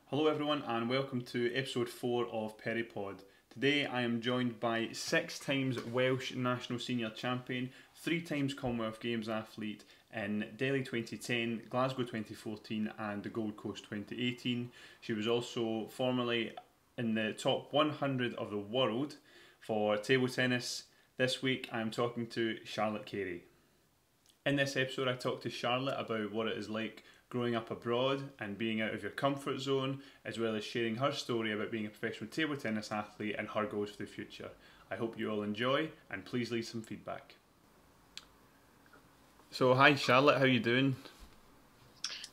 Hello everyone and welcome to episode 4 of PerryPOD. Today I am joined by 6 times Welsh National Senior Champion, 3 times Commonwealth Games athlete in Delhi 2010, Glasgow 2014 and the Gold Coast 2018. She was also formerly in the top 100 of the world for table tennis. This week I am talking to Charlotte Carey. In this episode I talked to Charlotte about what it is like growing up abroad and being out of your comfort zone, as well as sharing her story about being a professional table tennis athlete and her goals for the future. I hope you all enjoy and please leave some feedback. So hi Charlotte, how are you doing?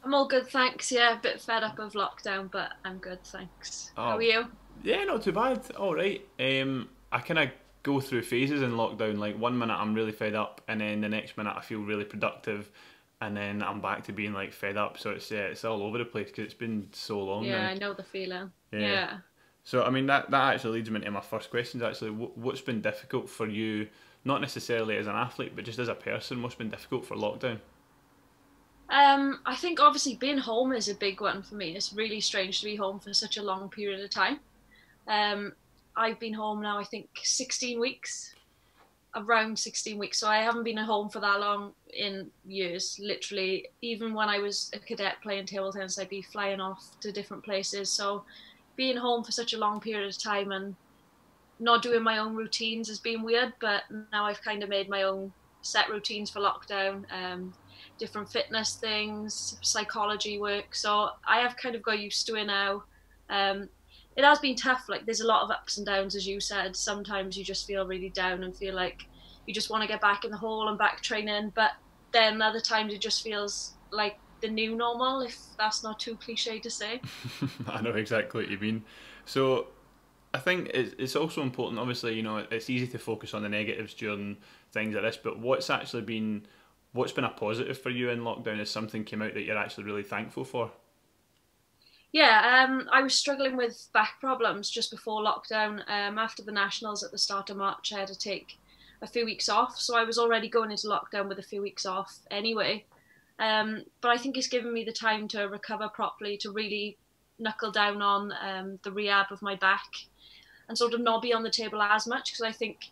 I'm all good, thanks. Yeah, a bit fed up of lockdown, but I'm good, thanks. How are you? Yeah, not too bad. Alright. I kind of go through phases in lockdown. Like 1 minute I'm really fed up and then the next minute I feel really productive. And then I'm back to being like fed up, so it's all over the place because it's been so long now. Yeah, I know the feeling. Yeah. So I mean that actually leads me into my first questions. Actually, what's been difficult for you, not necessarily as an athlete, but just as a person? What's been difficult for lockdown? I think obviously being home is a big one for me. It's really strange to be home for such a long period of time. I've been home now, I think 16 weeks. Around 16 weeks, so I haven't been at home for that long in years. Literally, even when I was a cadet playing table tennis, I'd be flying off to different places. So being home for such a long period of time and not doing my own routines has been weird, but now I've kind of made my own set routines for lockdown, different fitness things, psychology work, so I have kind of got used to it now. It has been tough. Like there's a lot of ups and downs, as you said. Sometimes you just feel really down and feel like you just want to get back in the hole and back training, but then other times it just feels like the new normal, if that's not too cliche to say. I know exactly what you mean. So I think it's also important. Obviously, you know, it's easy to focus on the negatives during things like this, but what's been a positive for you in lockdown? Is something came out that you're actually really thankful for? Yeah, I was struggling with back problems just before lockdown. After the nationals at the start of March, I had to take a few weeks off, so I was already going into lockdown with a few weeks off anyway. But I think it's given me the time to recover properly, to really knuckle down on the rehab of my back and sort of not be on the table as much, because I think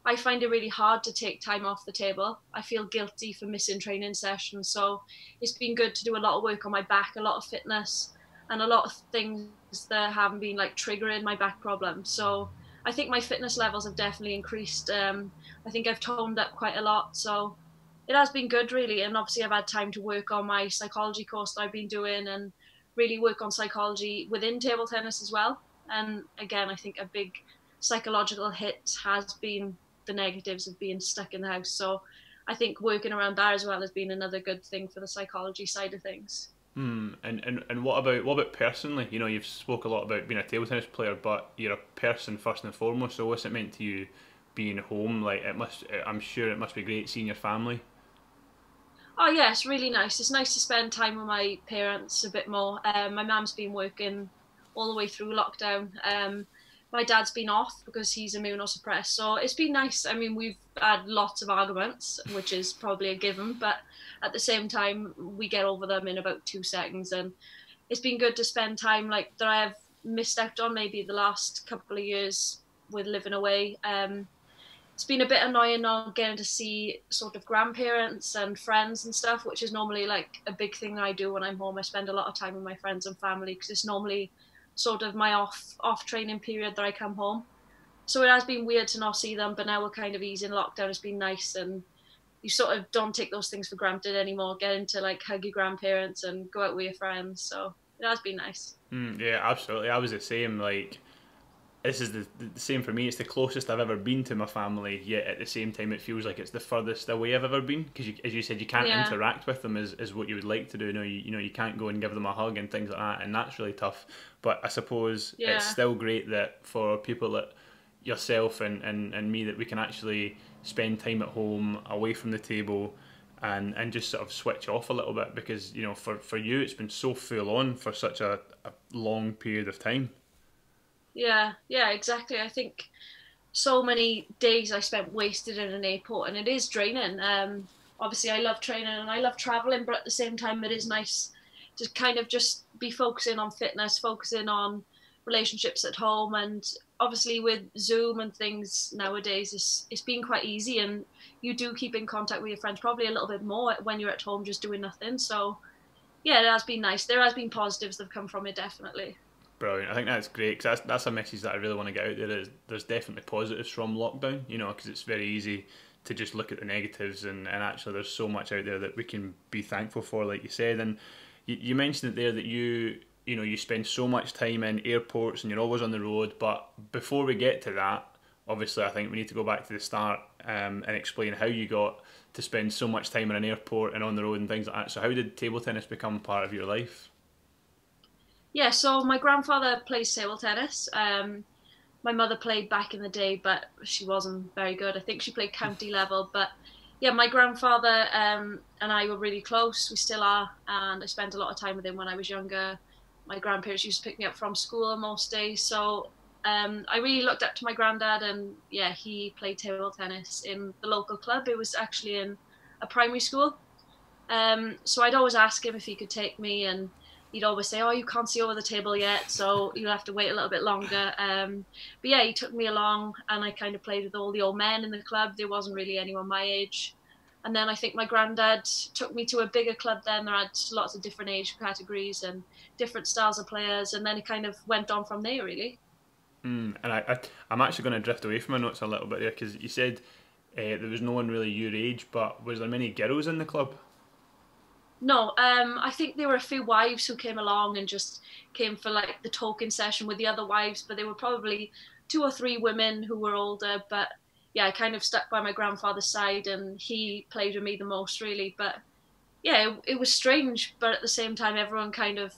I find it really hard to take time off the table. I feel guilty for missing training sessions, so it's been good to do a lot of work on my back, a lot of fitness, and a lot of things that haven't been like triggering my back problem. So I think my fitness levels have definitely increased. I think I've toned up quite a lot, so it has been good really. And obviously I've had time to work on my psychology course that I've been doing and really work on psychology within table tennis as well. And again, I think a big psychological hit has been the negatives of being stuck in the house. So I think working around that as well has been another good thing for the psychology side of things. And what about personally? You know, you've spoke a lot about being a table tennis player, but you're a person first and foremost. So what's it meant to you being home? Like I'm sure it must be great seeing your family. Oh yeah, it's really nice. It's nice to spend time with my parents a bit more. My mum's been working all the way through lockdown. My dad's been off because he's immunosuppressed, so it's been nice. I mean, we've had lots of arguments, which is probably a given, but at the same time, we get over them in about 2 seconds, and it's been good to spend time like that I've missed out on maybe the last couple of years with living away. It's been a bit annoying not getting to see sort of grandparents and friends and stuff, which is normally like a big thing that I do when I'm home. I spend a lot of time with my friends and family because it's normally sort of my off training period that I come home. So it has been weird to not see them, but now we're kind of easing lockdown. It's been nice, and you sort of don't take those things for granted anymore. Getting to like hug your grandparents and go out with your friends. So it has been nice. Yeah, absolutely. I was the same. Like this is the same for me. It's the closest I've ever been to my family. Yet at the same time, it feels like it's the furthest away I've ever been. Because as you said, you can't Yeah, interact with them as what you would like to do. You know, you can't go and give them a hug and things like that, and that's really tough. But I suppose it's yeah. still great that for people that yourself and me that we can actually spend time at home away from the table and just sort of switch off a little bit because you know for you it's been so full on for such a long period of time. Yeah, exactly. I think so many days I spent wasted in an airport, and it is draining. Obviously, I love training and I love traveling, but at the same time, it is nice to kind of just be focusing on fitness, focusing on relationships at home, and obviously with Zoom and things nowadays, it's been quite easy, and you do keep in contact with your friends probably a little bit more when you're at home just doing nothing. So yeah, it has been nice. There has been positives that have come from it, definitely. Brilliant. I think that's great, because that's a message that I really want to get out there. Is there's definitely positives from lockdown, you know, because it's very easy to just look at the negatives, and actually there's so much out there that we can be thankful for, like you said. And you mentioned it there that you know, you spend so much time in airports and you're always on the road. But before we get to that, obviously I think we need to go back to the start and explain how you got to spend so much time in an airport and on the road and things like that. So how did table tennis become part of your life? Yeah, so my grandfather plays table tennis. My mother played back in the day, but she wasn't very good. I think she played county level. But yeah, my grandfather and I were really close. We still are, and I spent a lot of time with him when I was younger. My grandparents used to pick me up from school most days, so I really looked up to my granddad, and yeah, he played table tennis in the local club. It was actually in a primary school, so I'd always ask him if he could take me, and he'd always say, "Oh, you can't see over the table yet, so you'll have to wait a little bit longer." But yeah, he took me along, and I kind of played with all the old men in the club. There wasn't really anyone my age. And then I think my granddad took me to a bigger club then. There had lots of different age categories and different styles of players. And then it kind of went on from there, really. And I'm actually going to drift away from my notes a little bit there, because you said there was no one really your age, but was there many girls in the club? No, I think there were a few wives who came along and just came for like the talking session with the other wives, but there were probably 2 or 3 women who were older. But yeah, I kind of stuck by my grandfather's side, and he played with me the most, really. But yeah, it was strange, but at the same time, everyone kind of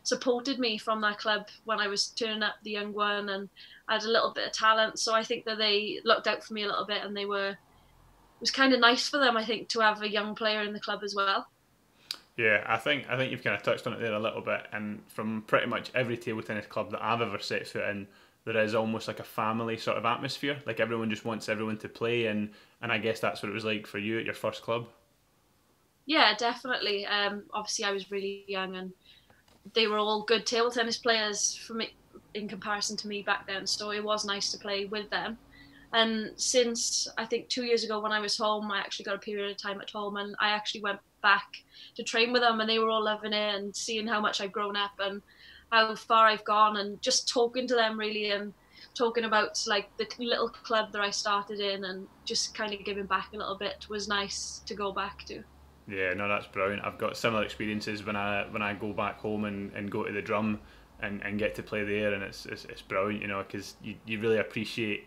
supported me from that club when I was turning up the young one, and I had a little bit of talent. So I think that they looked out for me a little bit, and it was kind of nice for them, I think, to have a young player in the club as well. Yeah, I think you've kind of touched on it there a little bit, and from pretty much every table tennis club that I've ever set foot in, there is almost like a family sort of atmosphere. Like everyone just wants everyone to play, and I guess that's what it was like for you at your first club. Yeah, definitely. Obviously, I was really young, and they were all good table tennis players for me in comparison to me back then. So it was nice to play with them. And since I think 2 years ago when I was home, I actually got a period of time at home, and I actually went back to train with them, and they were all loving it and seeing how much I've grown up and how far I've gone, and just talking to them really, and talking about like the little club that I started in, and just kind of giving back a little bit was nice to go back to. Yeah, no, that's brilliant. I've got similar experiences when I go back home and go to the drum and get to play there, and it's brilliant, you know, because you really appreciate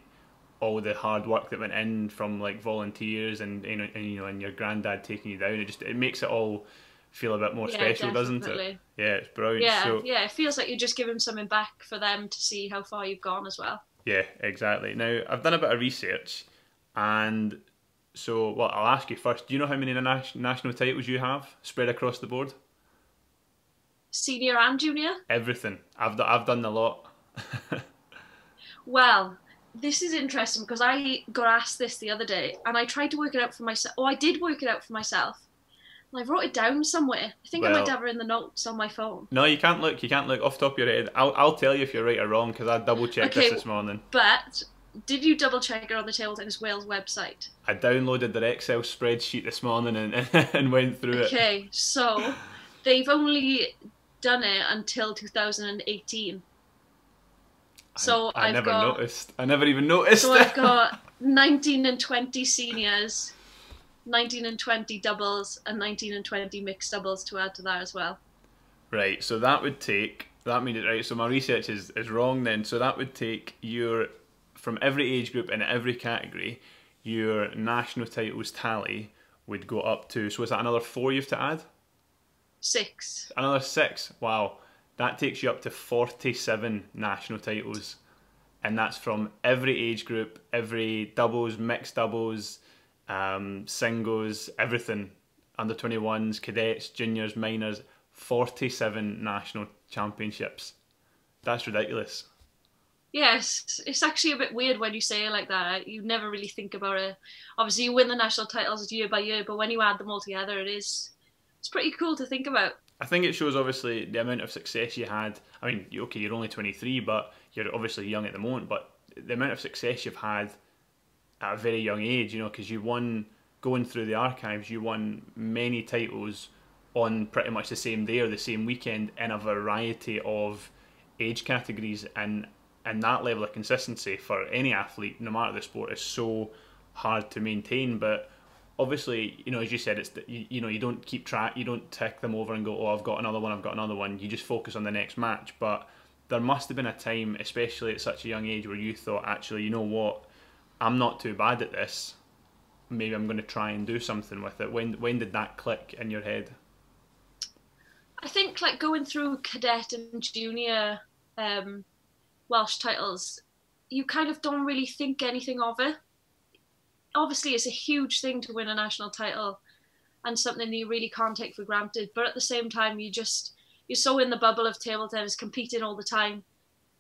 all the hard work that went in from like volunteers and and your granddad taking you down. It makes it all feel a bit more special, definitely. doesn't it? Yeah, it's brilliant. Yeah, So, yeah, it feels like you're just giving something back for them to see how far you've gone as well. yeah, exactly. Now, I've done a bit of research, and so, well, I'll ask you first. Do you know how many national titles you have spread across the board? Senior and junior? Everything. I've done a lot. Well, this is interesting because I got asked this the other day, and I tried to work it out for myself. Oh, I did work it out for myself. And I wrote it down somewhere. I think I might have it in the notes on my phone. No, you can't look. You can't look off the top of your head. I'll tell you if you're right or wrong, because I double checked this morning. But did you double check it on the Table Tennis Wales website? I downloaded their Excel spreadsheet this morning and went through it. Okay, so they've only done it until 2018. So I never noticed. I never even noticed. So I've got 19 and 20 seniors, 19 and 20 doubles, and 19 and 20 mixed doubles to add to that as well. Right, so that means right, so my research is wrong then. So that would take from every age group and every category, your national titles tally would go up to, so is that another 4 you have to add? 6. Another 6, wow. That takes you up to 47 national titles. And that's from every age group, every doubles, mixed doubles, singles, everything. Under 21s, cadets, juniors, minors, 47 national championships. That's ridiculous. Yes, it's actually a bit weird when you say it like that. You never really think about it. Obviously, you win the national titles year by year, but when you add them all together, it's pretty cool to think about. I think it shows obviously the amount of success you had. I mean, okay, you're only 23, but you're obviously young at the moment. But the amount of success you've had at a very young age, because you won, going through the archives, you won many titles on pretty much the same day or the same weekend in a variety of age categories, and that level of consistency for any athlete, no matter the sport, is so hard to maintain. But obviously, as you said, it's you don't keep track, you don't tick them over and go, oh, I've got another one. You just focus on the next match. But there must have been a time, especially at such a young age, where you thought, actually, you know what, I'm not too bad at this. Maybe I'm going to try and do something with it. When did that click in your head? I think like going through cadet and junior Welsh titles, you kind of don't really think anything of it. Obviously, it's a huge thing to win a national title and something that you really can't take for granted. But at the same time, you're so in the bubble of table tennis, competing all the time,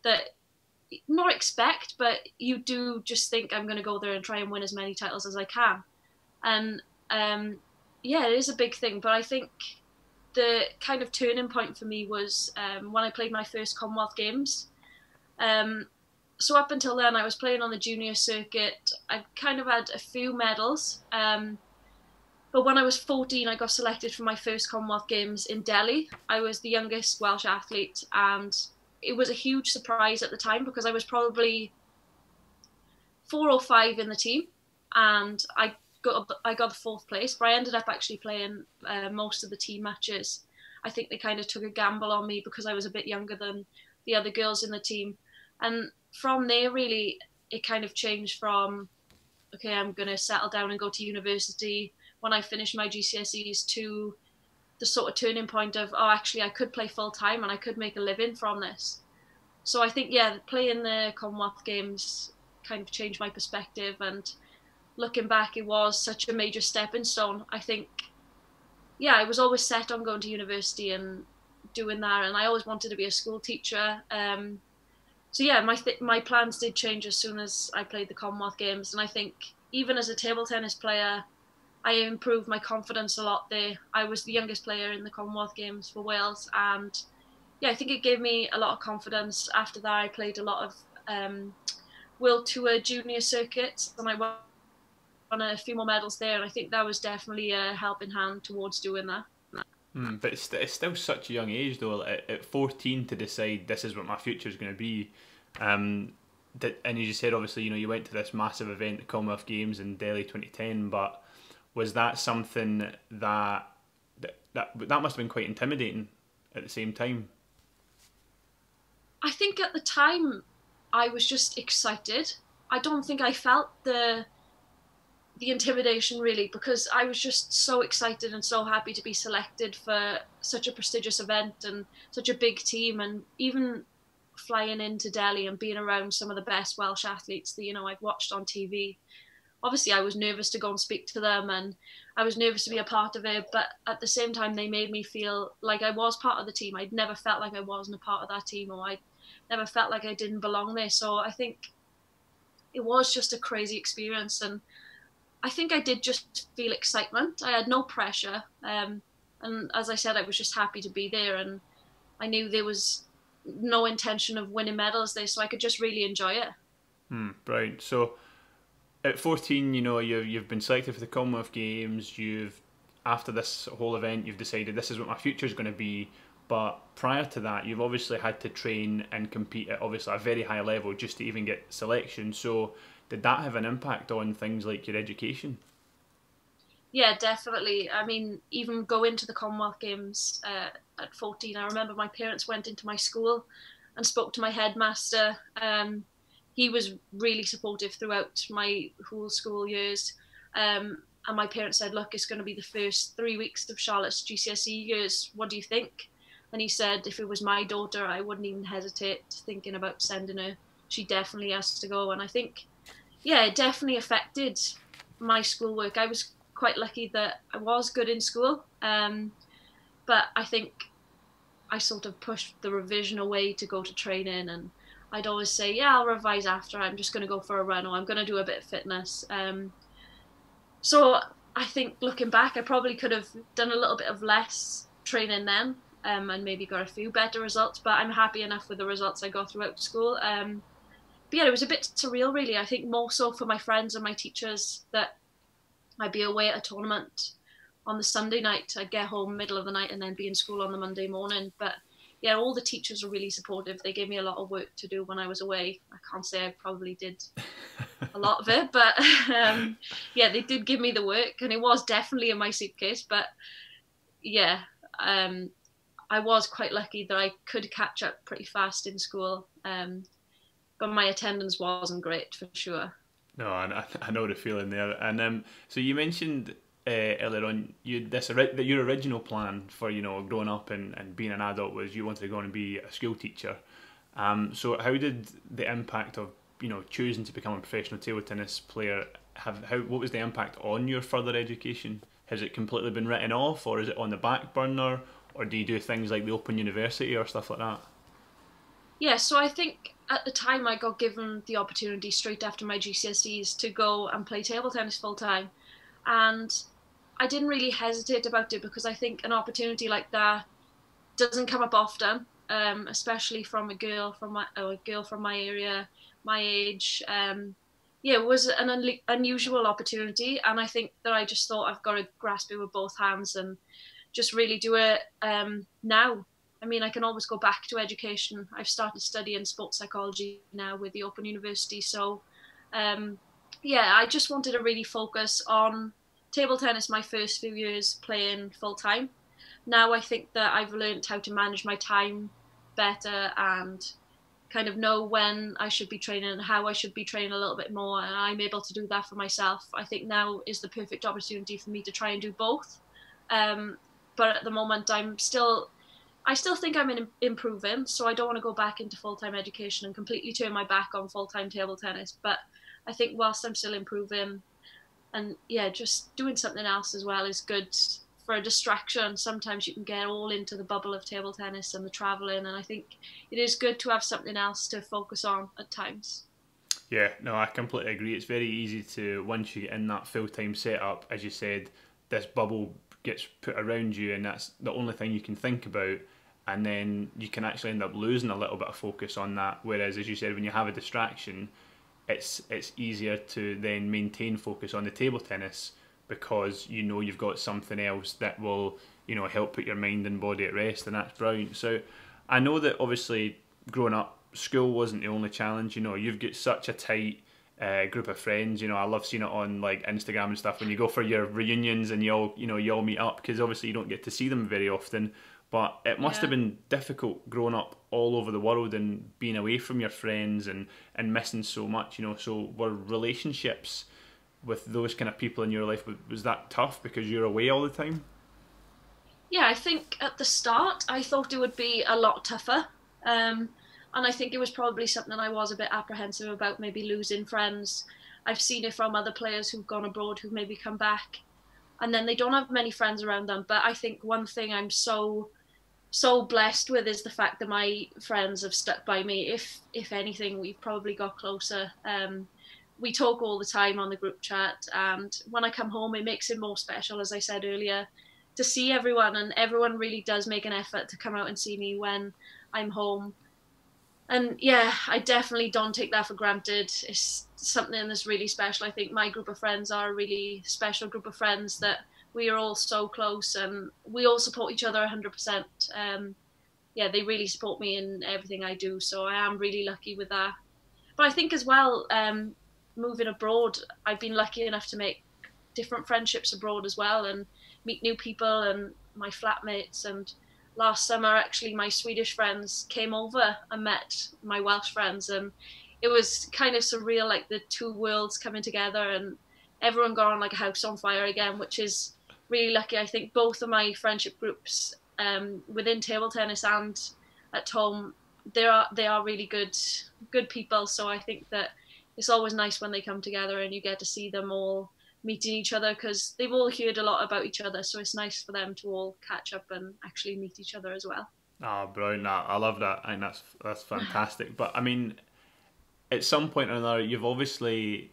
that not expect, but you do just think, I'm going to go there and try and win as many titles as I can. And yeah, it is a big thing. But I think the kind of turning point for me was when I played my first Commonwealth Games. So up until then, I was playing on the junior circuit. I kind of had a few medals. But when I was 14, I got selected for my first Commonwealth Games in Delhi. I was the youngest Welsh athlete, and it was a huge surprise at the time because I was probably 4 or 5 in the team, and I got the 4th place. But I ended up actually playing most of the team matches. I think they kind of took a gamble on me because I was a bit younger than the other girls in the team. And from there, really, it kind of changed from, okay, I'm going to settle down and go to university when I finished my GCSEs, to the sort of turning point of, oh, actually, I could play full time and I could make a living from this. So I think, yeah, playing the Commonwealth Games kind of changed my perspective. And looking back, it was such a major stepping stone. I think, yeah, I was always set on going to university and doing that. And I always wanted to be a school teacher. So yeah, my plans did change as soon as I played the Commonwealth Games. And I think even as a table tennis player, I improved my confidence a lot there. I was the youngest player in the Commonwealth Games for Wales, and yeah, I think it gave me a lot of confidence. After that, I played a lot of World Tour junior circuits, and I won a few more medals there, and I think that was definitely a helping hand towards doing that. But it's still such a young age, though, at 14 to decide this is what my future is going to be. And as you said, obviously, you went to this massive event, the Commonwealth Games in Delhi 2010, but was that something that must have been quite intimidating at the same time? I think at the time I was just excited. I don't think I felt the intimidation really, because I was just so excited and so happy to be selected for such a prestigious event and such a big team. And even flying into Delhi and being around some of the best Welsh athletes that I've watched on TV, obviously I was nervous to go and speak to them, and I was nervous to be a part of it, but at the same time they made me feel like I was part of the team. I'd never felt like I wasn't a part of that team, or I never felt like I didn't belong there. So I think it was just a crazy experience, and I think I did just feel excitement. I had no pressure, and as I said, I was just happy to be there, and I knew there was no intention of winning medals there, so I could just really enjoy it. Brilliant. So at 14, you've been selected for the Commonwealth Games. After this whole event, you've decided this is what my future is going to be. But prior to that, you've obviously had to train and compete at obviously a very high level just to even get selection. So did that have an impact on things like your education? Yeah, definitely. I mean, even going to the Commonwealth Games at 14, I remember my parents went into my school and spoke to my headmaster. He was really supportive throughout my whole school years. And my parents said, look, it's going to be the first 3 weeks of Charlotte's GCSE years. What do you think? And he said, if it was my daughter, I wouldn't even hesitate thinking about sending her. She definitely has to go. And I think, yeah, it definitely affected my schoolwork. I was quite lucky that I was good in school. But I think I sort of pushed the revision away to go to training, and I'd always say, yeah, I'll revise after. I'm just going to go for a run, or I'm going to do a bit of fitness. So I think looking back, I probably could have done a little bit of less training then. and maybe got a few better results, but I'm happy enough with the results I got throughout school. But yeah, it was a bit surreal, really. I think more so for my friends and my teachers that I'd be away at a tournament on the Sunday night. I'd get home middle of the night and then be in school on the Monday morning. But yeah, all the teachers were really supportive. They gave me a lot of work to do when I was away. I can't say I probably did a lot of it, but yeah, they did give me the work, and it was definitely in my suitcase. But yeah, I was quite lucky that I could catch up pretty fast in school, but my attendance wasn't great for sure. No, I know the feeling there. And so you mentioned earlier on that your original plan for growing up and being an adult was you wanted to go on and be a school teacher. So how did the impact of choosing to become a professional table tennis player what was the impact on your further education? Has it completely been written off, or is it on the back burner, or do you do things like the Open University or stuff like that? Yeah, so I think at the time I got given the opportunity straight after my GCSEs to go and play table tennis full time, and I didn't really hesitate about it because I think an opportunity like that doesn't come up often, especially from a girl from my area, my age. Yeah, it was an unusual opportunity, and I think that I just thought I've got to grasp it with both hands and just really do it now. I mean, I can always go back to education. I've started studying sports psychology now with the Open University. So, yeah, I just wanted to really focus on table tennis my first few years playing full time. Now I think that I've learned how to manage my time better and kind of know when I should be training and how I should be training a little bit more. And I'm able to do that for myself. I think now is the perfect opportunity for me to try and do both. But at the moment, I still think I'm improving, so I don't want to go back into full-time education and completely turn my back on full-time table tennis. But I think whilst I'm still improving, and yeah, just doing something else as well is good for a distraction. Sometimes you can get all into the bubble of table tennis and the travelling, and I think it is good to have something else to focus on at times. Yeah, no, I completely agree. It's very easy to, once you get in that full-time setup, as you said, this bubble gets put around you and that's the only thing you can think about, and then you can actually end up losing a little bit of focus on that. Whereas, as you said, when you have a distraction, it's easier to then maintain focus on the table tennis because you've got something else that will help put your mind and body at rest, and that's brilliant. So I know that obviously growing up, school wasn't the only challenge. You've got such a tight group of friends. I love seeing it on like Instagram and stuff when you go for your reunions and you all meet up, because obviously you don't get to see them very often. But it must have been difficult growing up all over the world and being away from your friends and missing so much. So were relationships with those kind of people in your life, was that tough because you're away all the time? Yeah, I think at the start I thought it would be a lot tougher. And I think it was probably something I was a bit apprehensive about, maybe losing friends. I've seen it from other players who've gone abroad who've maybe come back and then they don't have many friends around them. But I think one thing I'm so blessed with is the fact that my friends have stuck by me. If anything, we've probably got closer. We talk all the time on the group chat, and when I come home, it makes it more special, as I said earlier, to see everyone, and everyone really does make an effort to come out and see me when I'm home. And yeah, I definitely don't take that for granted. It's something that's really special. I think my group of friends are a really special group of friends that we are all so close and we all support each other 100%. Yeah, they really support me in everything I do. So I am really lucky with that. But I think as well, moving abroad, I've been lucky enough to make different friendships abroad as well and meet new people and my flatmates. And last summer, actually, my Swedish friends came over and met my Welsh friends, and it was kind of surreal, like the two worlds coming together, and everyone got on like a house on fire again, which is really lucky. I think both of my friendship groups within table tennis and at home, they are really good people. So I think that it's always nice when they come together and you get to see them all meeting each other, because they've all heard a lot about each other, so it's nice for them to all catch up and actually meet each other as well. Oh, brilliant. I love that. I think that's fantastic. But I mean, at some point or another, you've obviously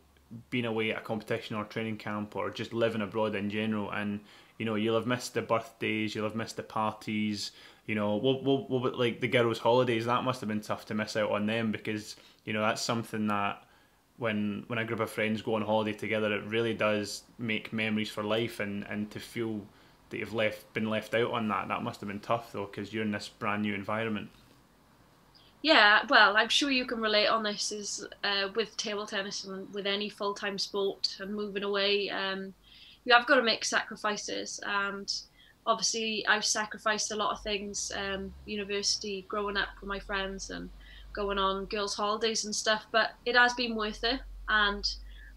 been away at a competition or training camp or just living abroad in general, and you know, you'll have missed the birthdays, you'll have missed the parties, you know, what like the girls' holidays, that must have been tough to miss out on them, because, you know, that's something that when a group of friends go on holiday together, it really does make memories for life, and to feel that you've been left out on that must have been tough though, because you're in this brand new environment. Yeah, well, I'm sure you can relate on this, is with table tennis and with any full-time sport and moving away, you have got to make sacrifices, and obviously I've sacrificed a lot of things, university, growing up with my friends and going on girls' holidays and stuff, but it has been worth it. And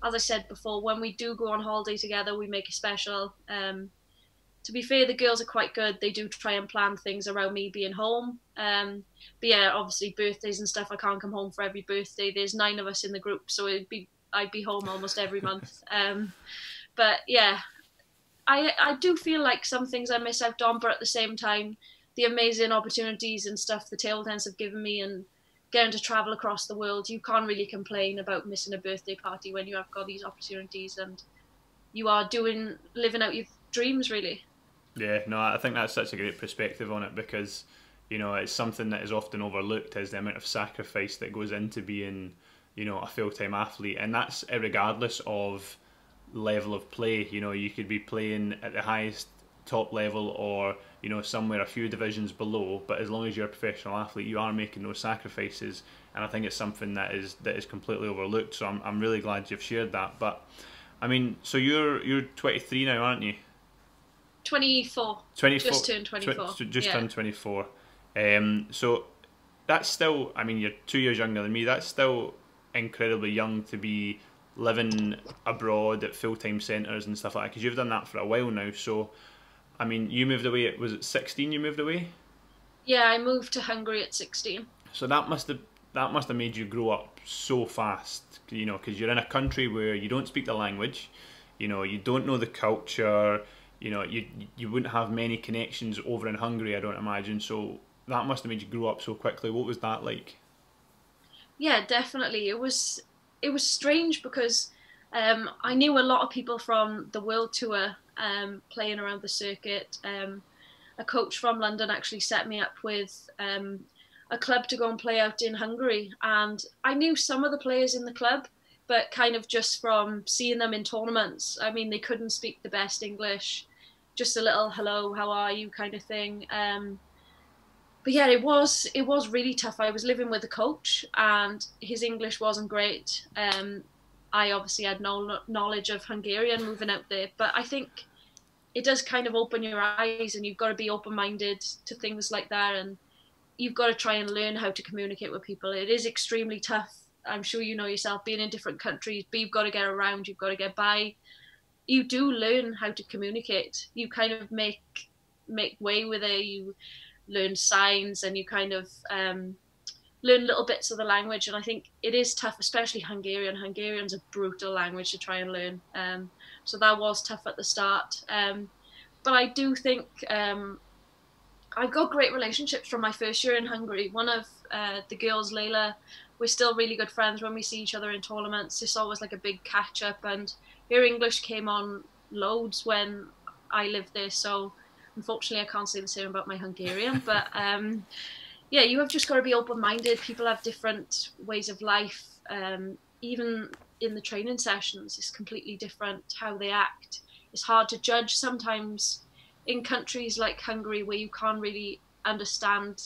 as I said before, when we do go on holiday together, we make it special. To be fair, the girls are quite good. They do try and plan things around me being home. But yeah, obviously birthdays and stuff, I can't come home for every birthday. There's 9 of us in the group, so I'd be home almost every month. But yeah, I do feel like some things I miss out on, but at the same time, the amazing opportunities and stuff the table tennis have given me, and getting to travel across the world, you can't really complain about missing a birthday party when you have got these opportunities and you are living out your dreams, really. Yeah, no, I think that's such a great perspective on it, because, you know, it's something that is often overlooked, is the amount of sacrifice that goes into being, you know, a full-time athlete, and that's regardless of level of play. You know, you could be playing at the highest top level, or, you know, somewhere a few divisions below, but as long as you're a professional athlete, you are making those sacrifices, and I think it's something that is completely overlooked. So I'm really glad you've shared that. But I mean, so you're 23 now, aren't you? 24. 24. Just turned 24. Just turned 24. So that's still, I mean, you're 2 years younger than me. That's still incredibly young to be living abroad at full-time centres and stuff like that, because you've done that for a while now. So, I mean, you moved away, was it 16 you moved away? Yeah, I moved to Hungary at 16. So that must have made you grow up so fast, you know, because you're in a country where you don't speak the language, you know, you don't know the culture, you know, you wouldn't have many connections over in Hungary, I don't imagine. So that must have made you grow up so quickly. What was that like? Yeah, definitely. It was strange because I knew a lot of people from the World Tour, playing around the circuit. A coach from London actually set me up with a club to go and play out in Hungary, and I knew some of the players in the club, but kind of just from seeing them in tournaments. I mean, they couldn't speak the best English, just a little hello, how are you kind of thing. But yeah, it was really tough. I was living with a coach, and his English wasn't great. I obviously had no knowledge of Hungarian moving out there, but I think it does kind of open your eyes, and you've got to be open-minded to things like that, and you've got to try and learn how to communicate with people. It is extremely tough. I'm sure you know yourself, being in different countries, but you've got to get around, you've got to get by. You do learn how to communicate. You kind of make way with it. You learn signs, and you kind of learn little bits of the language. And I think it is tough, especially Hungarian. Hungarian's a brutal language to try and learn. So that was tough at the start. But I do think I've got great relationships from my first year in Hungary. One of the girls, Layla, we're still really good friends when we see each other in tournaments. It's always like a big catch up, and her English came on loads when I lived there. So unfortunately, I can't say the same about my Hungarian. But yeah, you have just got to be open-minded. People have different ways of life. Even in the training sessions, it's completely different how they act. It's hard to judge sometimes in countries like Hungary, where you can't really understand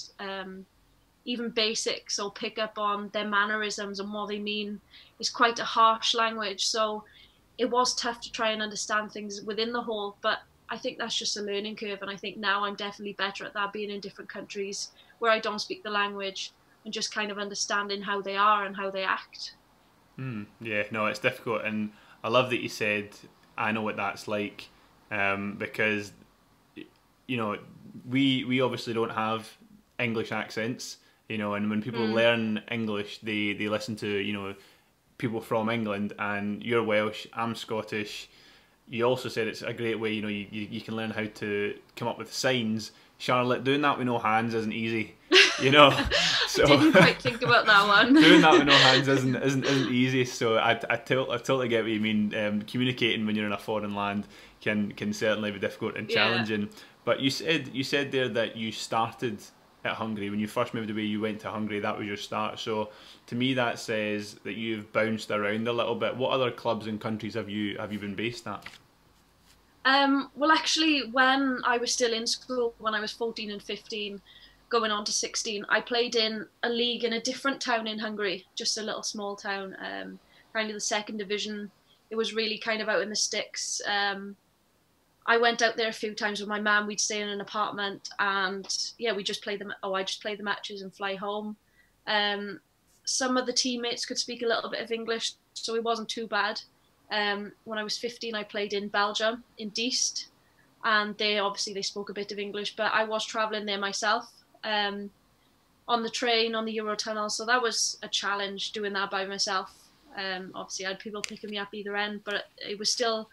even basics or pick up on their mannerisms and what they mean. It's quite a harsh language, so it was tough to try and understand things within the hall, but I think that's just a learning curve, and I think now I'm definitely better at that, being in different countries where I don't speak the language and just kind of understanding how they are and how they act. Yeah, no, it's difficult, and I love that you said, I know what that's like, because, you know, we obviously don't have English accents, you know, and when people learn English, they listen to, you know, people from England, and you're Welsh, I'm Scottish. You also said it's a great way, you know, you can learn how to come up with signs. Charlotte, doing that with no hands isn't easy, you know. So didn't quite think about that one. doing that with no hands isn't easy. So I totally get what you mean. Communicating when you're in a foreign land can certainly be difficult and challenging. Yeah. But you said there that you started at Hungary. When you first moved away, you went to Hungary. That was your start. So to me, that says that you've bounced around a little bit. What other clubs and countries have you been based at? Well, actually, when I was still in school, when I was 14 and 15, going on to 16, I played in a league in a different town in Hungary, just a little small town, kind of the second division. It was really kind of out in the sticks. I went out there a few times with my mum. We'd stay in an apartment, and yeah, I just played the matches and fly home. Some of the teammates could speak a little bit of English, so it wasn't too bad. When I was 15, I played in Belgium, in Diest, and they spoke a bit of English, but I was travelling there myself, on the train, on the Eurotunnel, so that was a challenge doing that by myself. Obviously I had people picking me up either end, but it was still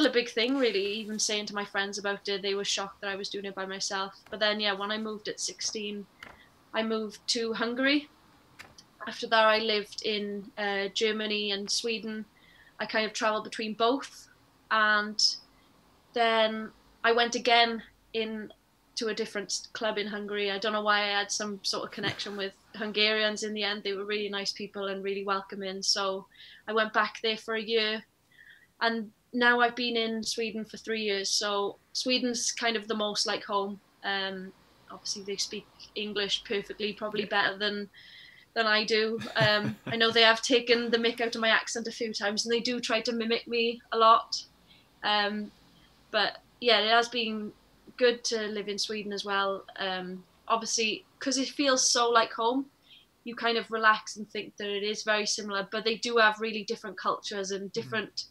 a big thing, really. Even saying to my friends about it, they were shocked that I was doing it by myself. But then, yeah, when I moved at 16, I moved to Hungary. After that, I lived in Germany and Sweden. I kind of travelled between both, and then I went again to a different club in Hungary. I don't know why I had some sort of connection with Hungarians in the end. They were really nice people and really welcoming. So I went back there for a year, and now I've been in Sweden for 3 years. So Sweden's kind of the most like home. Obviously they speak English perfectly, probably better than I do. I know they have taken the mick out of my accent a few times, and they do try to mimic me a lot. But yeah, it has been good to live in Sweden as well. Obviously, because it feels so like home, you kind of relax and think that it is very similar, but they do have really different cultures and different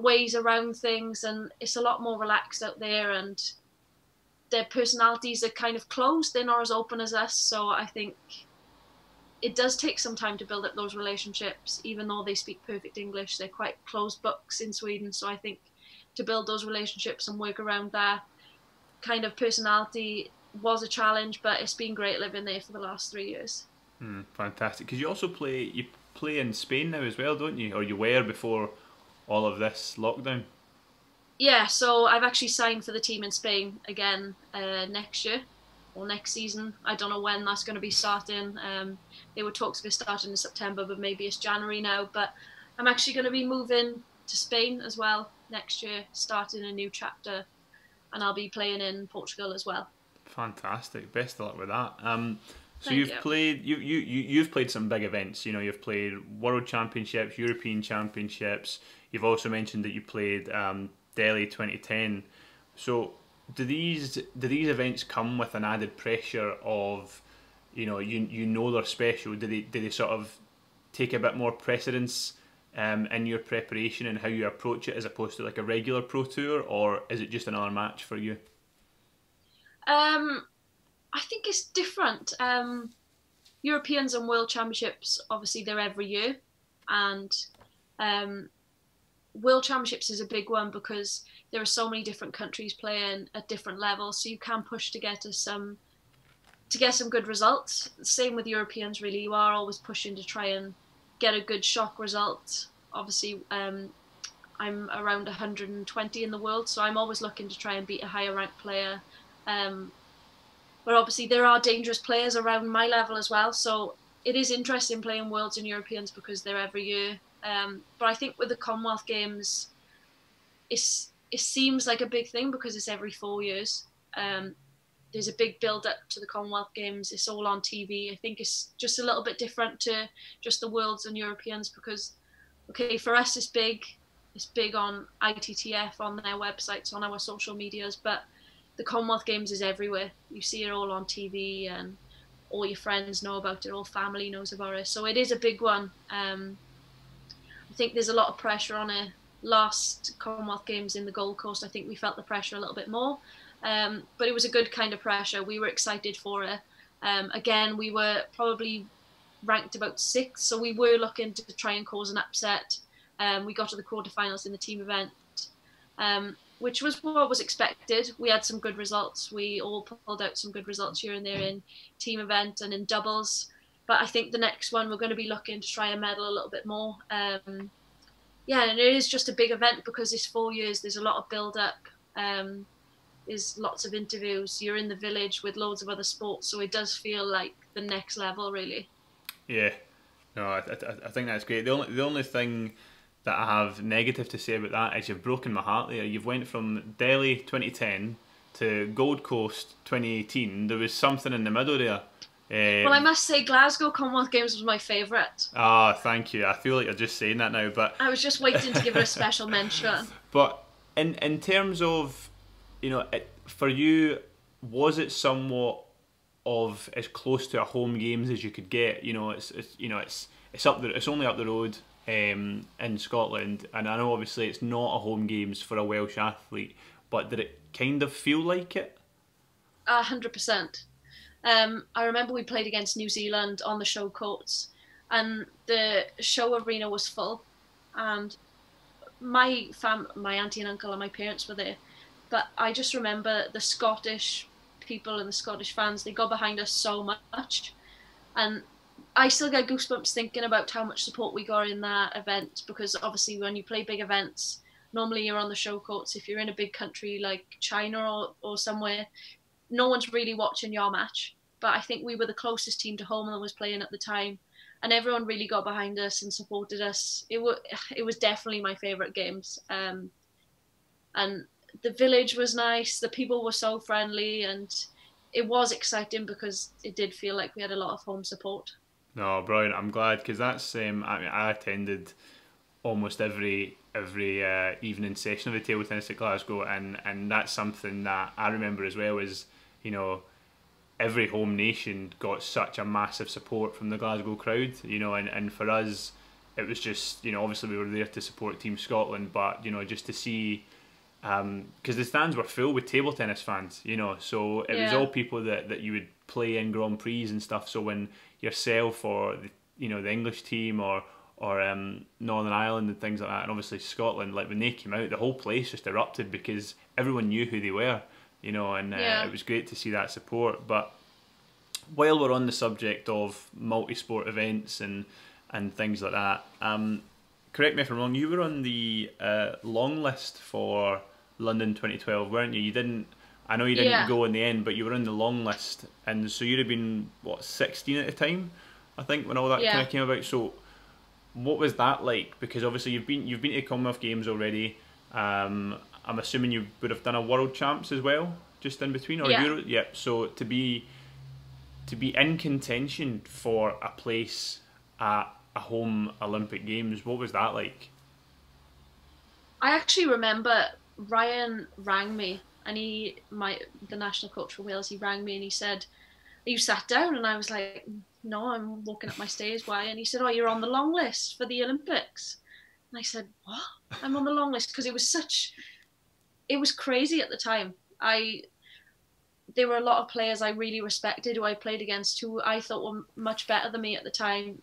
ways around things, and it's a lot more relaxed out there, and their personalities are kind of closed. They're not as open as us, so I think it does take some time to build up those relationships. Even though they speak perfect English, they're quite closed books in Sweden, so I think to build those relationships and work around that kind of personality was a challenge, but it's been great living there for the last 3 years. Fantastic, because you also play in Spain now as well, don't you? Or you were before all of this lockdown? Yeah, so I've actually signed for the team in Spain again next year, or next season. I don't know when that's going to be starting. There were talks of it starting in September, but maybe it's January now. But I'm actually going to be moving to Spain as well next year, starting a new chapter, and I'll be playing in Portugal as well. Fantastic. Best of luck with that. So you've played some big events. You know, you've played World Championships, European Championships. You've also mentioned that you played Delhi 2010. So do these events come with an added pressure of, you know they're special? Do they sort of take a bit more precedence in your preparation and how you approach it as opposed to like a regular pro tour, or is it just another match for you? I think it's different. Europeans and World Championships, obviously they're every year, and World Championships is a big one because there are so many different countries playing at different levels, so you can push to get some good results. Same with Europeans, really. You are always pushing to try and get a good shock result. Obviously, I'm around 120 in the world, so I'm always looking to try and beat a higher ranked player. But obviously there are dangerous players around my level as well, so it is interesting playing Worlds and Europeans because they're every year. But I think with the Commonwealth Games, it seems like a big thing because it's every 4 years. There's a big build-up to the Commonwealth Games. It's all on TV. I think it's just a little bit different to just the Worlds and Europeans because, okay, for us it's big. It's big on ITTF, on their websites, on our social medias, but the Commonwealth Games is everywhere. You see it all on TV, and all your friends know about it, all family knows about it. So it is a big one. I think there's a lot of pressure on it. Last Commonwealth Games in the Gold Coast, I think we felt the pressure a little bit more. But it was a good kind of pressure. We were excited for it. Again, we were probably ranked about 6th, so we were looking to try and cause an upset. We got to the quarterfinals in the team event. which was what was expected. We had some good results. We all pulled out some good results here and there in team event and in doubles. But I think the next one we're going to be looking to try and medal a little bit more. Yeah, and it is just a big event because it's 4 years. There's a lot of build up. There's lots of interviews. You're in the village with loads of other sports, so it does feel like the next level, really. Yeah, no, I think that's great. The only thing that I have negative to say about that is you've broken my heart there. You've went from Delhi 2010 to Gold Coast 2018. There was something in the middle there. Well, I must say Glasgow Commonwealth Games was my favourite. Ah, thank you. I feel like you're just saying that now, but I was just waiting to give it a special mention. But in terms of, for you, was it somewhat of as close to a home games as you could get? It's up there. It's only up the road in Scotland, and I know obviously it's not a home games for a Welsh athlete, but did it kind of feel like it? 100%. I remember we played against New Zealand on the show courts, and the show arena was full, and my auntie and uncle and my parents were there, but I just remember the Scottish people and the Scottish fans, they got behind us so much, and I still get goosebumps thinking about how much support we got in that event, because obviously when you play big events, normally you're on the show courts. If you're in a big country like China or somewhere, no one's really watching your match. But I think we were the closest team to home that was playing at the time, and everyone really got behind us and supported us. It was definitely my favourite games. And the village was nice, the people were so friendly, and it was exciting because it did feel like we had a lot of home support. No, brilliant. I'm glad, because that's I attended almost every evening session of the table tennis at Glasgow, and that's something that I remember as well. Is every home nation got such a massive support from the Glasgow crowd, and for us it was just, obviously we were there to support Team Scotland, but just to see, because the stands were full with table tennis fans, so it was all people that you would play in Grand Prix and stuff. So when yourself or the English team or Northern Ireland and things like that, and obviously Scotland, like when they came out, the whole place just erupted because everyone knew who they were, and it was great to see that support. But while we're on the subject of multi-sport events and things like that, correct me if I'm wrong, you were on the long list for London 2012, weren't you? I know you didn't go in the end, but you were on the long list, and so you'd have been 16 at the time, I think, when all that kind of came about. So what was that like? Because obviously you've been to the Commonwealth Games already. I'm assuming you would have done a World Champs as well, just in between, or Euro. Yeah. So to be in contention for a place at a home Olympic Games, what was that like? I actually remember Ryan rang me, and the national coach for Wales, he rang me and he said, "Are you sat down?" And I was like, "No, I'm walking up my stairs. Why?" And he said, "Oh, you're on the long list for the Olympics." And I said, "What? I'm on the long list?" Because it was crazy at the time. There were a lot of players I really respected who I played against, who I thought were much better than me at the time.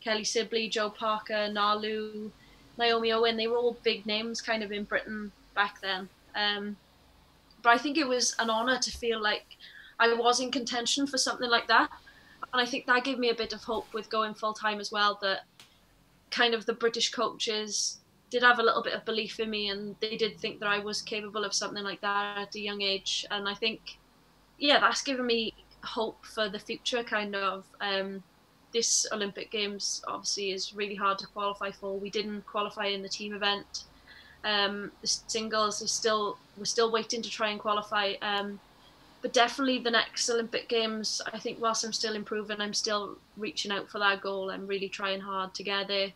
Kelly Sibley, Joe Parker, Nalu, Naomi Owen, they were all big names kind of in Britain back then. But I think it was an honour to feel like I was in contention for something like that. And I think that gave me a bit of hope with going full time as well, that kind of the British coaches did have a little bit of belief in me, and they did think that I was capable of something like that at a young age. And I think, that's given me hope for the future, kind of. This Olympic Games obviously is really hard to qualify for. We didn't qualify in the team event. The singles we're still waiting to try and qualify. But definitely the next Olympic Games, I think whilst I'm still improving, I'm still reaching out for that goal. I'm really trying hard to get there.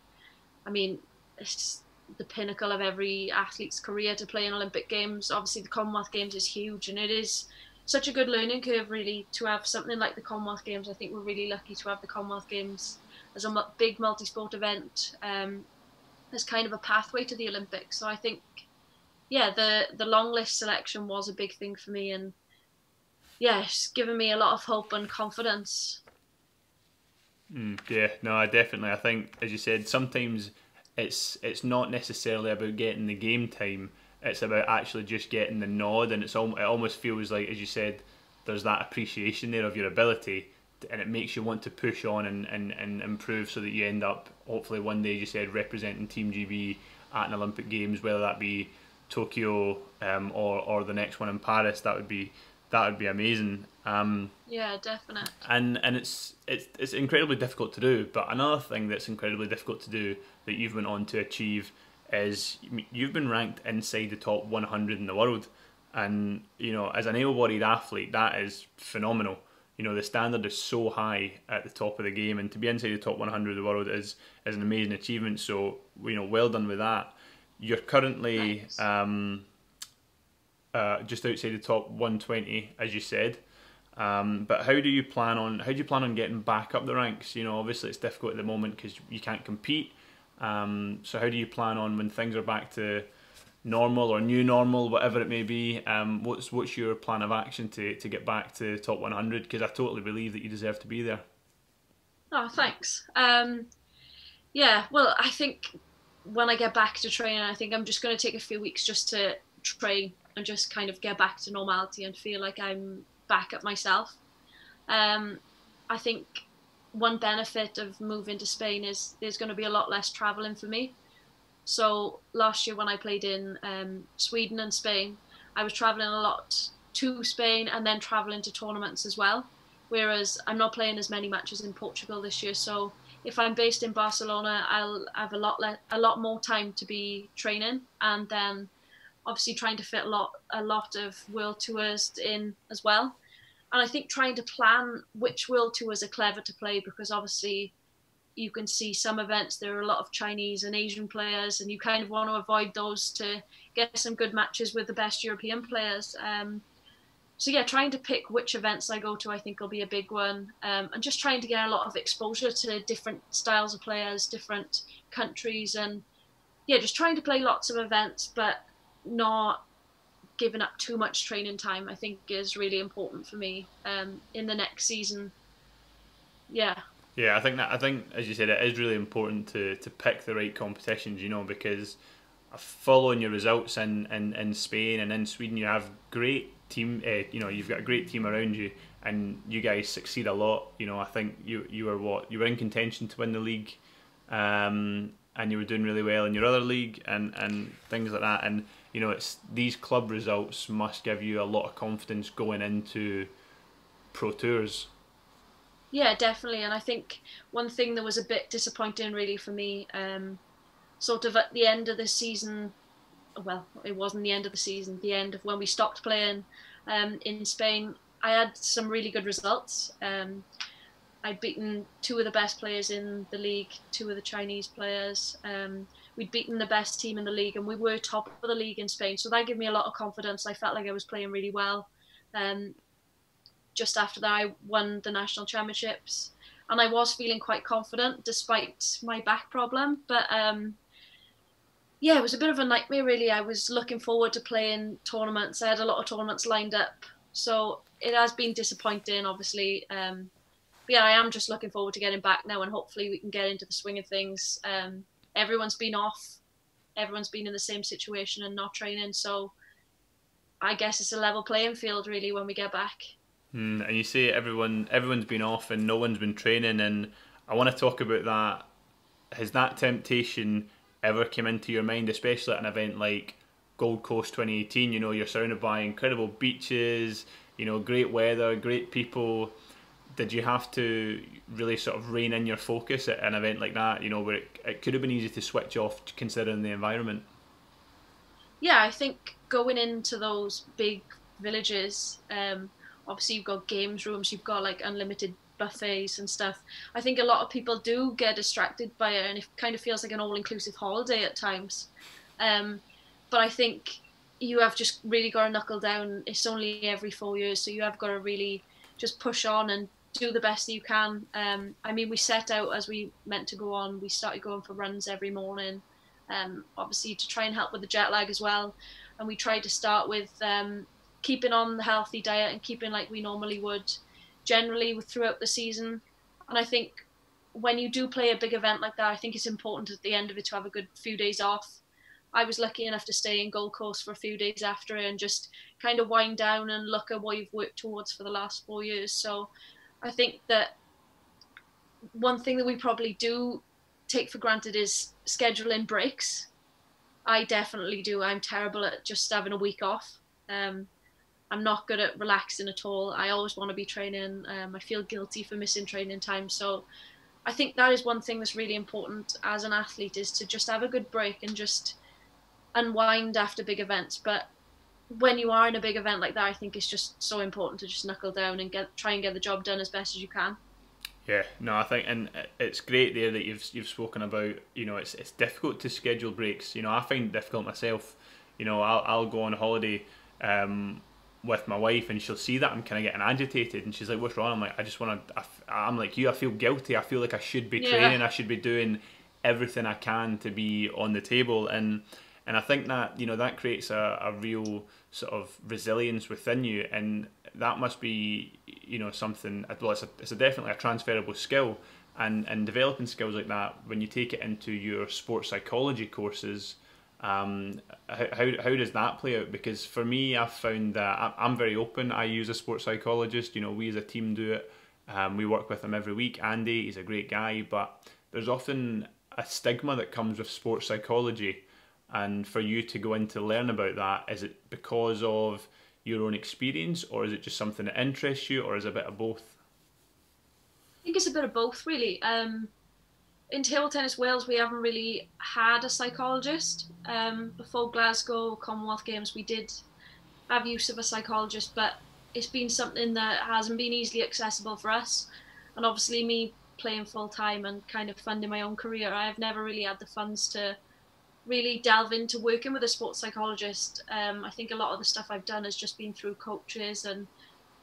I mean, it's the pinnacle of every athlete's career to play in Olympic Games. Obviously the Commonwealth Games is huge, and it is such a good learning curve really to have something like the Commonwealth Games. I think we're really lucky to have the Commonwealth Games as a big multi-sport event, as kind of a pathway to the Olympics. So I think, the long list selection was a big thing for me, and it's given me a lot of hope and confidence. I think, as you said, sometimes it's not necessarily about getting the game time. It's about actually just getting the nod, and it almost feels like, as you said, there's that appreciation there of your ability, and it makes you want to push on and improve, so that you end up hopefully one day, as you said, representing Team GB at an Olympic Games, whether that be Tokyo or the next one in Paris. That would be amazing. Yeah, definitely. And it's incredibly difficult to do. But another thing that's incredibly difficult to do that you've went on to achieve is you've been ranked inside the top 100 in the world. And as an able-bodied athlete, that is phenomenal. The standard is so high at the top of the game, and to be inside the top 100 of the world is an amazing achievement. So well done with that. You're currently just outside the top 120, as you said. But how do you plan on getting back up the ranks? Obviously it's difficult at the moment because you can't compete. So how do you plan on, when things are back to normal or new normal, whatever it may be? What's your plan of action to get back to top 100? Because I totally believe that you deserve to be there. Oh, thanks. Yeah, well, I think when I get back to training, I think I'm just going to take a few weeks just to train and just kind of get back to normality and feel like I'm back at myself. I think one benefit of moving to Spain is there's going to be a lot less travelling for me. So last year when I played in Sweden and Spain, I was travelling a lot to Spain and then travelling to tournaments as well. Whereas I'm not playing as many matches in Portugal this year. So if I'm based in Barcelona, I'll have a lot more time to be training, and then obviously trying to fit a lot of world tours in as well. And I think trying to plan which world tours are clever to play, because obviously you can see some events, there are a lot of Chinese and Asian players, and you kind of want to avoid those to get some good matches with the best European players. So yeah, trying to pick which events I go to, I think will be a big one. And just trying to get a lot of exposure to different styles of players, different countries, and yeah, just trying to play lots of events, but not giving up too much training time, I think is really important for me in the next season. Yeah. Yeah, I think as you said, it is really important to pick the right competitions, because following your results in Spain and in Sweden, you have great team. You've got a great team around you, and you guys succeed a lot. I think you were in contention to win the league, and you were doing really well in your other league and things like that. And it's these club results must give you a lot of confidence going into pro tours. Yeah, definitely. And I think one thing that was a bit disappointing really for me, sort of at the end of the season, well, it wasn't the end of the season, the end of when we stopped playing in Spain, I had some really good results. I'd beaten two of the best players in the league, two of the Chinese players. We'd beaten the best team in the league, and we were top of the league in Spain. So that gave me a lot of confidence. I felt like I was playing really well. Just after that, I won the national championships, and I was feeling quite confident despite my back problem. But yeah, it was a bit of a nightmare really. I was looking forward to playing tournaments. I had a lot of tournaments lined up, so it has been disappointing, obviously. But yeah, I am just looking forward to getting back now, and hopefully we can get into the swing of things. Everyone's been off, everyone's been in the same situation and not training, so I guess it's a level playing field really when we get back. And you say everyone's been off and no one's been training, and I want to talk about that. Has that temptation ever come into your mind, especially at an event like Gold Coast 2018? You're surrounded by incredible beaches, great weather, great people. Did you have to really sort of rein in your focus at an event like that, where it could have been easy to switch off considering the environment? Yeah, I think going into those big villages, obviously you've got games rooms, you've got like unlimited buffets and stuff. I think a lot of people do get distracted by it, and it kind of feels like an all-inclusive holiday at times. But I think you have just really got to knuckle down. It's only every 4 years, so you have got to really just push on and do the best that you can. I mean, we set out as we meant to go on. We started going for runs every morning, obviously to try and help with the jet lag as well. And we tried to start with keeping on the healthy diet and keeping like we normally would generally throughout the season. And I think when you do play a big event like that, I think it's important at the end of it to have a good few days off. I was lucky enough to stay in Gold Coast for a few days after and just kind of wind down and look at what you've worked towards for the last 4 years. So I think that one thing that we probably do take for granted is scheduling breaks. I definitely do. I'm terrible at just having a week off. I'm not good at relaxing at all. I always want to be training. I feel guilty for missing training time. So I think that is one thing that's really important as an athlete, is to just have a good break and just unwind after big events. But when you are in a big event like that, I think it's just so important to just knuckle down and try and get the job done as best as you can. Yeah, no, I think, and it's great there that you've spoken about, it's difficult to schedule breaks. I find it difficult myself. I'll go on holiday with my wife, and she'll see that I'm kind of getting agitated, and she's like, "What's wrong?" I'm like, "I just want to." I'm like you. I feel guilty. I feel like I should be training. I should be doing everything I can to be on the table, and I think that that creates a real sort of resilience within you, and that must be something. Well, it's definitely a transferable skill, and developing skills like that when you take it into your sports psychology courses. How does that play out? Because for me, I've found that I'm very open. I use a sports psychologist. We as a team do it. We work with him every week. Andy, he's a great guy, but there's often a stigma that comes with sports psychology. And for you to go in to learn about that, is it because of your own experience, or is it just something that interests you, or is it a bit of both? I think it's a bit of both, really. In table tennis Wales, we haven't really had a psychologist. Before Glasgow Commonwealth Games, we did have use of a psychologist, but it's been something that hasn't been easily accessible for us. And obviously me playing full time and kind of funding my own career, I have never really had the funds to really delve into working with a sports psychologist. I think a lot of the stuff I've done has just been through coaches and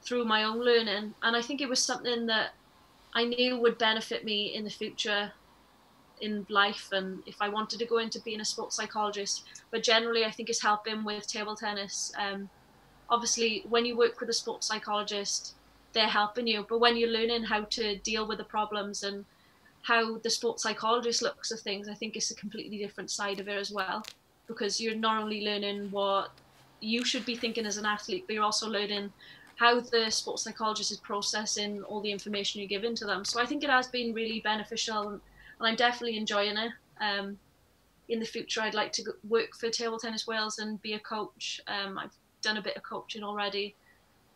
through my own learning. And I think it was something that I knew would benefit me in the future in life, and if I wanted to go into being a sports psychologist. But generally I think it's helping with table tennis. Obviously when you work with a sports psychologist, they're helping you, but when you're learning how to deal with the problems and how the sports psychologist looks at things, I think it's a completely different side of it as well, because you're not only learning what you should be thinking as an athlete, but you're also learning how the sports psychologist is processing all the information you're giving to them. So I think it has been really beneficial, and I'm definitely enjoying it. In the future, I'd like to work for Table Tennis Wales and be a coach. I've done a bit of coaching already.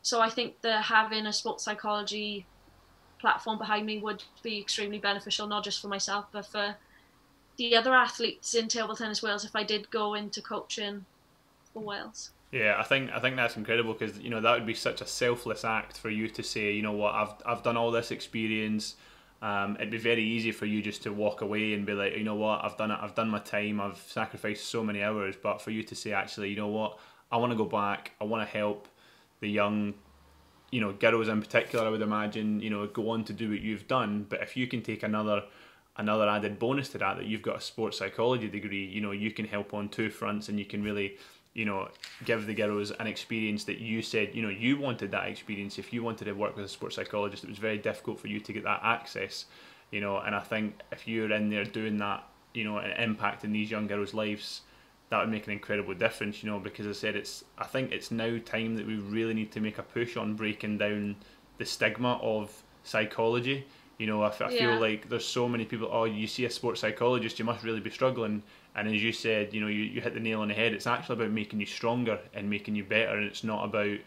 So I think that having a sports psychology platform behind me would be extremely beneficial, not just for myself, but for the other athletes in Table Tennis Wales if I did go into coaching for Wales. Yeah, I think that's incredible, because that would be such a selfless act for you to say, I've done all this experience. It'd be very easy for you just to walk away and be like, I've done it, I've done my time, I've sacrificed so many hours. But for you to say, actually, I want to go back, I want to help the young, girls in particular, I would imagine, go on to do what you've done. But if you can take another added bonus to that you've got a sports psychology degree, you can help on two fronts, and you can really, give the girls an experience that you said, you wanted that experience. If you wanted to work with a sports psychologist, it was very difficult for you to get that access, and I think if you're in there doing that, and impacting these young girls' lives, that would make an incredible difference, because I said I think it's now time that we really need to make a push on breaking down the stigma of psychology. I feel like there's so many people, oh, you see a sports psychologist, you must really be struggling. And as you said, you hit the nail on the head. It's actually about making you stronger and making you better, and it's not about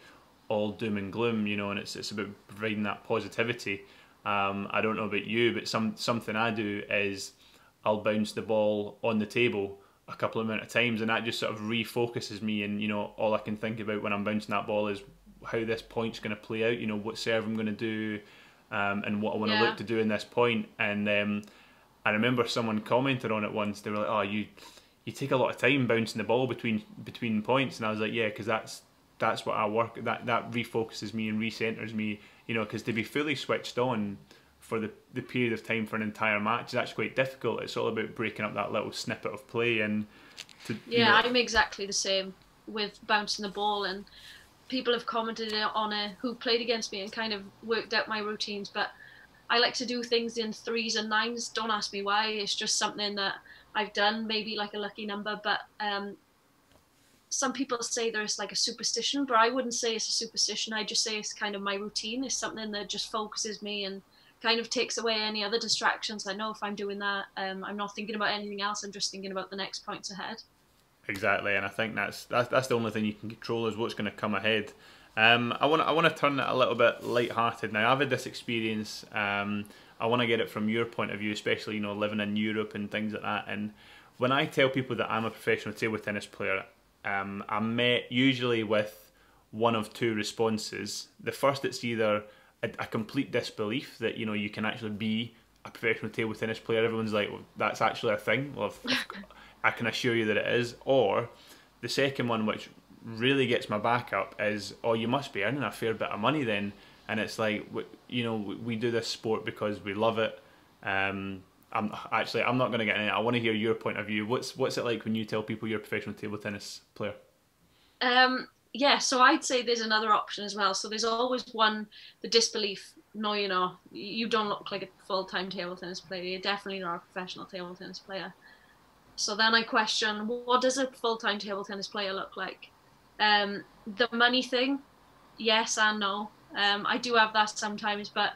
all doom and gloom, and it's about providing that positivity. I don't know about you, but something I do is I'll bounce the ball on the table a couple of amount of times, and that just sort of refocuses me, and all I can think about when I'm bouncing that ball is how this point's going to play out, what serve I'm going to do, and what I want to look to do in this point. And I remember someone commented on it once. They were like, "Oh, you take a lot of time bouncing the ball between points," and I was like, "Yeah, because that's what I work. That refocuses me and recenters me, because to be fully switched on for the period of time for an entire match is actually quite difficult. It's all about breaking up that little snippet of play and I'm exactly the same with bouncing the ball, and people have commented on it who played against me and kind of worked out my routines, but I like to do things in 3s and 9s. Don't ask me why. It's just something that I've done, maybe like a lucky number, but some people say there's like a superstition, but I wouldn't say it's a superstition. I just say it's kind of my routine. It's something that just focuses me and kind of takes away any other distractions. I know if I'm doing that, I'm not thinking about anything else. I'm just thinking about the next points ahead. Exactly, and I think that's the only thing you can control is what's going to come ahead. I want to turn it a little bit light-hearted now. I've had this experience. I want to get it from your point of view, especially living in Europe and things like that. And when I tell people that I'm a professional table tennis player, I'm met usually with one of two responses. The first, it's either a complete disbelief that you can actually be a professional table tennis player. Everyone's like, well, that's actually a thing. Well, I can assure you that it is. Or the second one, which really gets my back up, is, oh, you must be earning a fair bit of money then. And it's like, we do this sport because we love it. I'm not going to get in it. I want to hear your point of view. What's it like when you tell people you're a professional table tennis player? Yeah, so I'd say there's another option as well. So there's always one, the disbelief. No, you don't look like a full-time table tennis player. You're definitely not a professional table tennis player. So then I question, what does a full-time table tennis player look like? The money thing, yes and no. I do have that sometimes, but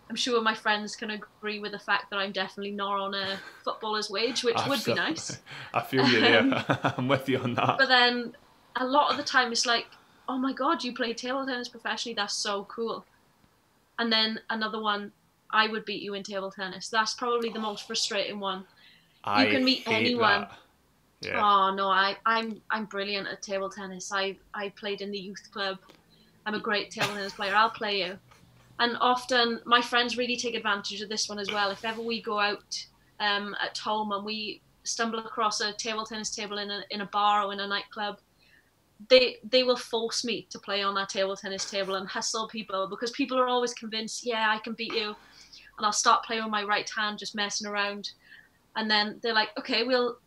I'm sure my friends can agree with the fact that I'm definitely not on a footballer's wage, which would be nice. I feel you there. I'm with you on that. But then a lot of the time it's like, oh my God, you play table tennis professionally, that's so cool. And then another one, I would beat you in table tennis. That's probably the most frustrating one. You can meet anyone. Yeah. Oh no, I'm brilliant at table tennis. I played in the youth club. I'm a great table tennis player. I'll play you. And often my friends really take advantage of this one as well. If ever we go out at home and we stumble across a table tennis table in a bar or in a nightclub, they will force me to play on that table tennis table and hustle people, because people are always convinced, yeah, I can beat you. And I'll start playing with my right hand, just messing around. And then they're like, okay, we'll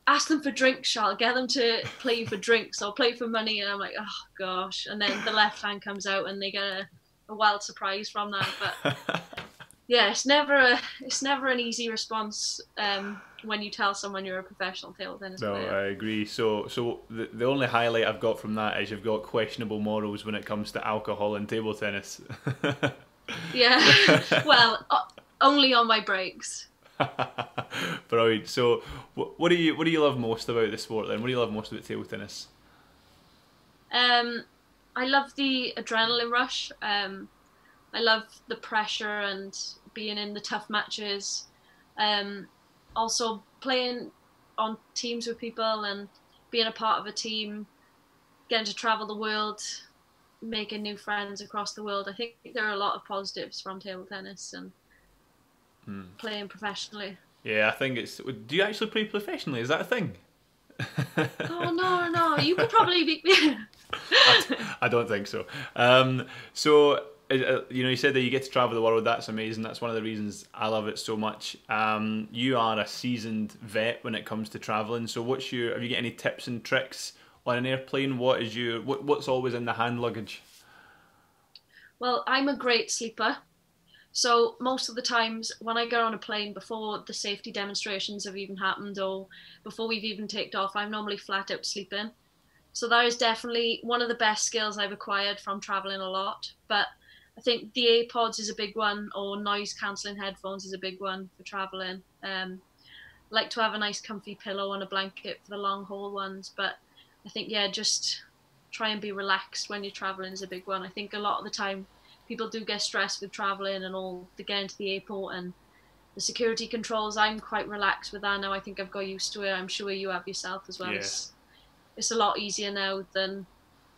ask them for drinks, Charles. Get them to play you for drinks or play for money. And I'm like, oh gosh. And then the left hand comes out and they get a wild surprise from that. But yeah, it's never an easy response when you tell someone you're a professional table tennis player. No, I agree. So the only highlight I've got from that is you've got questionable morals when it comes to alcohol and table tennis. Yeah, well, only on my breaks. Brilliant. So, what do you love most about the sport then? What do you love most about table tennis? I love the adrenaline rush. I love the pressure and being in the tough matches. Also playing on teams with people and being a part of a team, getting to travel the world, making new friends across the world. I think there are a lot of positives from table tennis and playing professionally. Yeah, I think it's... Do you actually play professionally? Is that a thing? Oh, no. You could probably beat me. I don't think so. So, you said that you get to travel the world. That's amazing. That's one of the reasons I love it so much. You are a seasoned vet when it comes to traveling. So, have you got any tips and tricks on an airplane? What's always in the hand luggage? Well, I'm a great sleeper. So most of the times when I get on a plane, before the safety demonstrations have even happened or before we've even taken off, I'm normally flat out sleeping. So that is definitely one of the best skills I've acquired from traveling a lot. But I think the AirPods is a big one, or noise cancelling headphones is a big one for traveling. Like to have a nice comfy pillow and a blanket for the long haul ones. But I think, yeah, just try and be relaxed when you're traveling is a big one. I think a lot of the time people do get stressed with traveling and all, they get into the airport and the security controls. I'm quite relaxed with that now. I think I've got used to it. I'm sure you have yourself as well. Yeah. It's a lot easier now than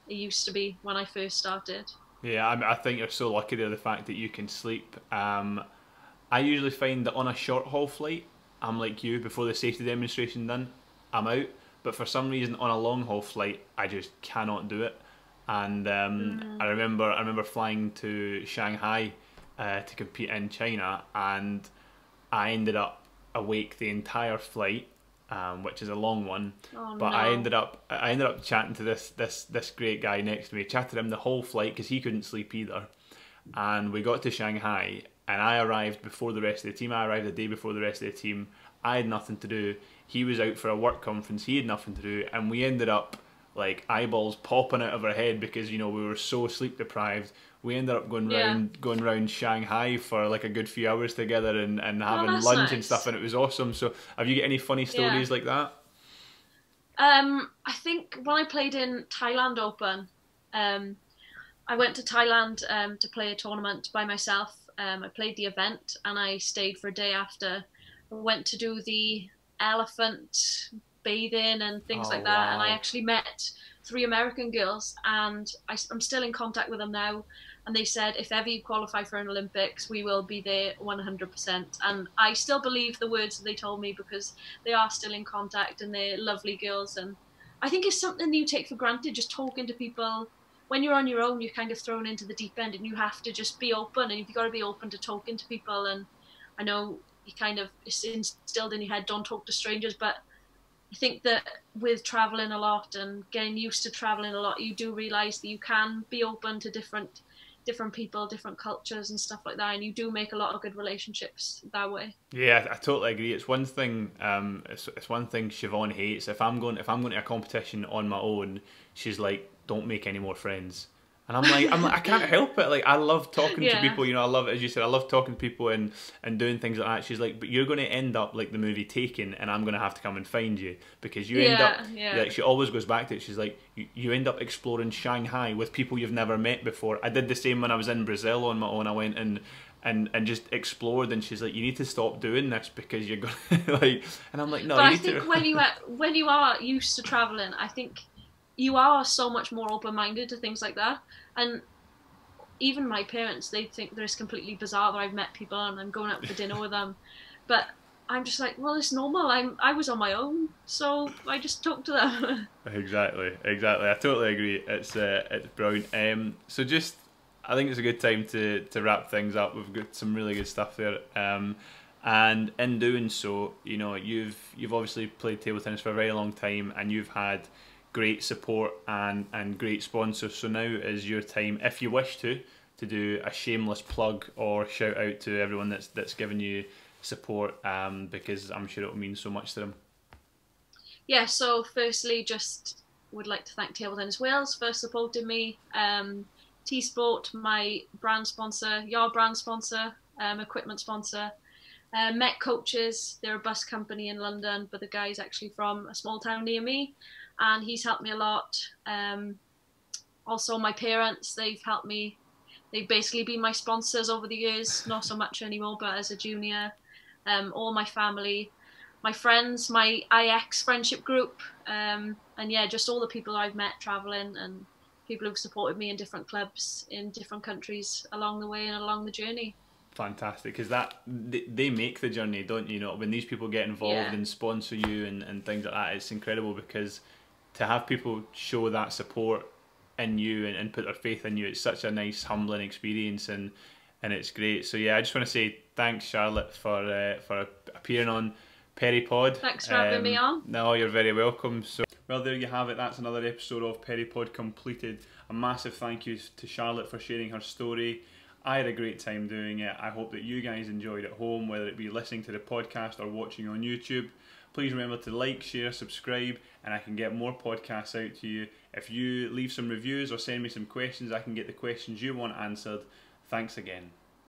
it used to be when I first started. Yeah, I think you're so lucky there, the fact that you can sleep. I usually find that on a short haul flight, I'm like you, before the safety demonstration done, I'm out. But for some reason on a long haul flight, I just cannot do it. And I remember flying to Shanghai to compete in China, and I ended up awake the entire flight, which is a long one. Oh, but no. I ended up chatting to this great guy next to me. Chatted to him the whole flight because he couldn't sleep either. And we got to Shanghai, and I arrived before the rest of the team. I arrived a day before the rest of the team, I had nothing to do. He was out for a work conference. He had nothing to do, and we ended up like eyeballs popping out of our head because, you know, we were so sleep deprived. We ended up going round Shanghai for like a good few hours together and having lunch and stuff, and it was awesome. So have you got any funny stories like that? I think when I played in Thailand Open, I went to Thailand to play a tournament by myself. I played the event and I stayed for a day after. I went to do the elephant bathing and things like that. Wow. And I actually met 3 American girls, and I'm still in contact with them now. And they said, if ever you qualify for an Olympics, we will be there 100%. And I still believe the words that they told me, because they are still in contact and they're lovely girls. And I think it's something that you take for granted, just talking to people. When you're on your own, you're kind of thrown into the deep end and you have to just be open, and you've got to be open to talking to people. And I know you kind of, it's instilled in your head, don't talk to strangers, but I think that with travelling a lot and getting used to travelling a lot, you do realise that you can be open to different people, different cultures and stuff like that, and you do make a lot of good relationships that way. Yeah, I totally agree. It's one thing. It's one thing Siobhan hates. If I'm going to a competition on my own, she's like, "Don't make any more friends." And I'm like, I can't help it. Like, I love talking to people. You know, I love it, as you said. I love talking to people and doing things like that. She's like, but you're going to end up like the movie Taken, and I'm going to have to come and find you, because you end up. Like, she always goes back to it. She's like, you end up exploring Shanghai with people you've never met before. I did the same when I was in Brazil on my own. I went and just explored, and she's like, you need to stop doing this because you're going to like. And I'm like, no. But I think when you are used to traveling, I think you are so much more open-minded to things like that. And even my parents, they think that it's completely bizarre that I've met people and I'm going out for dinner with them. But I'm just like, well, it's normal. I was on my own, so I just talked to them. Exactly. I totally agree. It's brilliant. So just, I think it's a good time to wrap things up. We've got some really good stuff there. And in doing so, you know, you've obviously played table tennis for a very long time, and you've had great support and great sponsors. So now is your time, if you wish to do a shameless plug or shout out to everyone that's given you support, because I'm sure it will mean so much to them. Yeah, so firstly, just would like to thank Table Tennis Wales for supporting me. T-Sport, my brand sponsor, your brand sponsor, equipment sponsor. Met Coaches, they're a bus company in London, but the guy's actually from a small town near me, and he's helped me a lot. Also my parents, they've helped me. They've basically been my sponsors over the years, not so much anymore, but as a junior. All my family, my friends, my IX friendship group, and yeah, just all the people I've met travelling, and people who've supported me in different clubs in different countries along the way and along the journey. Fantastic, because they make the journey, don't you know? When these people get involved and sponsor you and things like that, it's incredible, because to have people show that support in you and put their faith in you, it's such a nice, humbling experience, and it's great. So yeah, I just want to say thanks, Charlotte, for appearing on PerryPOD. Thanks for having me on. No, you're very welcome. So, well, there you have it. That's another episode of PerryPOD completed. A massive thank you to Charlotte for sharing her story. I had a great time doing it. I hope that you guys enjoyed at home, whether it be listening to the podcast or watching on YouTube. Please remember to like, share, subscribe, and I can get more podcasts out to you. If you leave some reviews or send me some questions, I can get the questions you want answered. Thanks again.